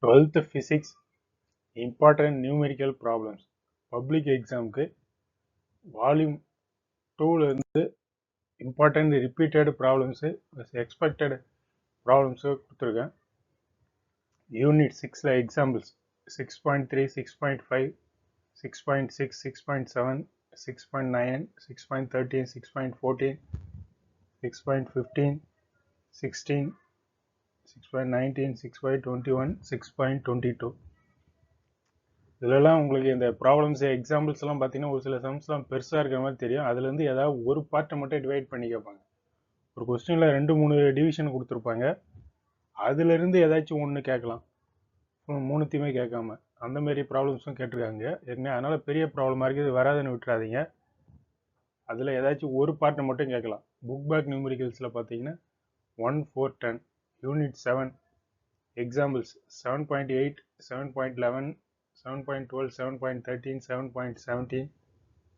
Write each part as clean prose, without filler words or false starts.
12th physics important numerical problems public examக்கு volume 2ல இருந்து important repeated problems expected problems கொடுத்துருக்கேன். unit 6ல examples 6.3 6.5 6.6 6.7 6.9 6.13 6.14 6.15 16 6.19 6.21 6.22 இதெல்லாம் உங்களுக்கு இந்த ப்ராப்ளம்ஸ் எக்ஸாம்பிள்ஸ் எல்லாம் பார்த்தீங்கன்னா ஒரு சில சம்ஸ்லாம் பெருசாக இருக்கிற மாதிரி தெரியும். அதுலேருந்து ஏதாவது ஒரு பார்ட்டை மட்டும் டிவைட் பண்ணி கேட்பாங்க. ஒரு கொஸ்டினில் 2-3 டிவிஷன் கொடுத்துருப்பாங்க. அதுலேருந்து ஏதாச்சும் ஒன்று கேட்கலாம், மூணுத்தையுமே கேட்காம அந்த மாதிரி ப்ராப்ளம்ஸும் கேட்டிருக்காங்க ஏற்கனவே. அதனால் பெரிய ப்ராப்ளமாக இருக்குது, இது வராதுன்னு விட்டுறாதீங்க. அதில் ஏதாச்சும் ஒரு பார்ட்டை மட்டும் கேட்கலாம். புக் பேக் நியூமரிக்கல்ஸில் பார்த்தீங்கன்னா 1, 4, 10 யூனிட் 7 எக்ஸாம்பிள்ஸ் 7.8 7.11 7.12 7.13 7.17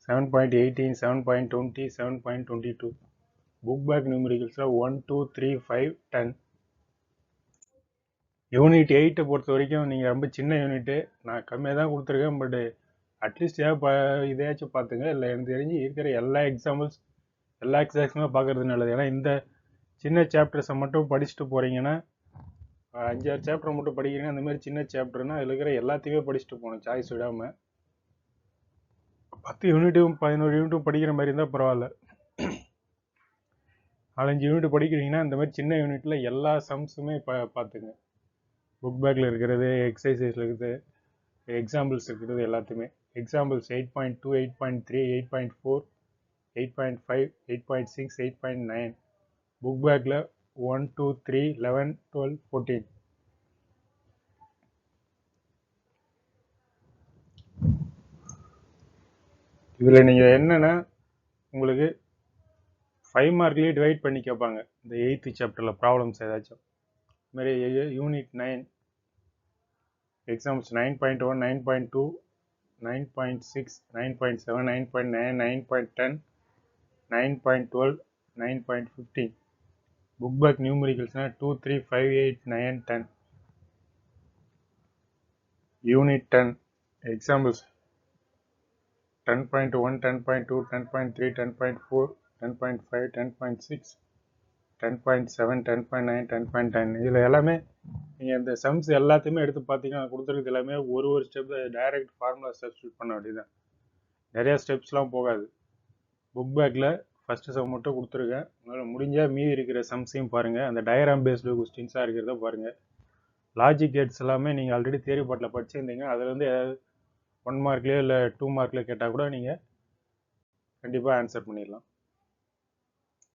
7.18 7.20 7.22 புக் பேக் நியூமரிக்கல்ஸில் 1, 2, 3, 5, 10 யூனிட் 8 பொறுத்த வரைக்கும் நீங்கள் ரொம்ப சின்ன யூனிட்டு, நான் கம்மியாக தான் கொடுத்துருக்கேன். பட் அட்லீஸ்ட் இதையாச்சும் பார்த்துங்க. இல்லை எனக்கு தெரிஞ்சு இருக்கிற எல்லா எக்ஸாம்பிள்ஸ் எல்லா எக்ஸாக்ஸுமே பார்க்குறது நல்லது. ஏன்னா இந்த சின்ன சாப்டர்ஸை மட்டும் படிச்சுட்டு போகிறீங்கன்னா 5-6 சாப்டர் மட்டும் படிக்கிறீங்கன்னா அந்த மாதிரி சின்ன சாப்டர்னா அதில் இருக்கிற எல்லாத்தையுமே படிச்சுட்டு போகணும் சாய்ஸ் விடாமல். 10 யூனிட்டும் 11 யூனிட்டும் படிக்கிற மாதிரி இருந்தால் பரவாயில்ல. 4-5 யூனிட் படிக்கிறீங்கன்னா இந்த மாதிரி சின்ன யூனிட்டில் எல்லா சம்ஸுமே பார்த்துங்க. புக் பேக்கில் இருக்கிறது, எக்ஸசைஸில் இருக்குது, எக்ஸாம்பிள்ஸ் இருக்கிறது எல்லாத்தையுமே. எக்ஸாம்பிள்ஸ் 8.2 8.3 8.4 8.5 8.6 8.9 புக் பேக்கில் 1, 2, 3, 11, 12, 14 இதில் நீங்கள் என்னென்னா உங்களுக்கு 5 மார்க்லேயே டிவைட் பண்ணி கேட்பாங்க இந்த 8th சாப்டரில் ப்ராப்ளம்ஸ் ஏதாச்சும். இதுமாதிரி யூனிட் 9 எக்ஸாம்பிள்ஸ் 9.1 9.2 9.6 9.7 9.9 9.10 9.12 9.15 புக் பேக் நியூமரிக்கல்ஸ்னால் 2, 3, 5, 8, 9, 10 யூனிட் 10 எக்ஸாம்பிள்ஸ் 10.1 10.2 10.3 10.4 10.5 10.6 10.7 10.9 10.10 இதில் எல்லாமே நீங்கள் இந்த சம்ஸ் எல்லாத்தையுமே எடுத்து பார்த்தீங்கன்னா கொடுத்துருக்கு எல்லாமே ஒரு ஸ்டெப் டைரக்ட் ஃபார்முலா சப்ஸ்டியூட் பண்ண வேண்டியதுதான். நிறையா ஸ்டெப்ஸ்லாம் போகாது. புக் பேக்கில் ஃபஸ்ட்டு சம் மட்டும் கொடுத்துருக்கேன். அதனால் முடிஞ்சால் மீதி இருக்கிற சம்ஸையும் பாருங்கள். அந்த டயக்ராம் பேஸ்டு கொஸ்டின்ஸாக இருக்கிறத பாருங்கள். லாஜிக் கேட்ஸ் எல்லாமே நீங்கள் ஆல்ரெடி தியரி பாட்டில் படிச்சிருந்தீங்க. அதுலேருந்து ஏதாவது 1 மார்க்லேயோ இல்லை 2 மார்க்லேயோ கேட்டால் கூட நீங்கள் கண்டிப்பாக ஆன்சர் பண்ணிடலாம்.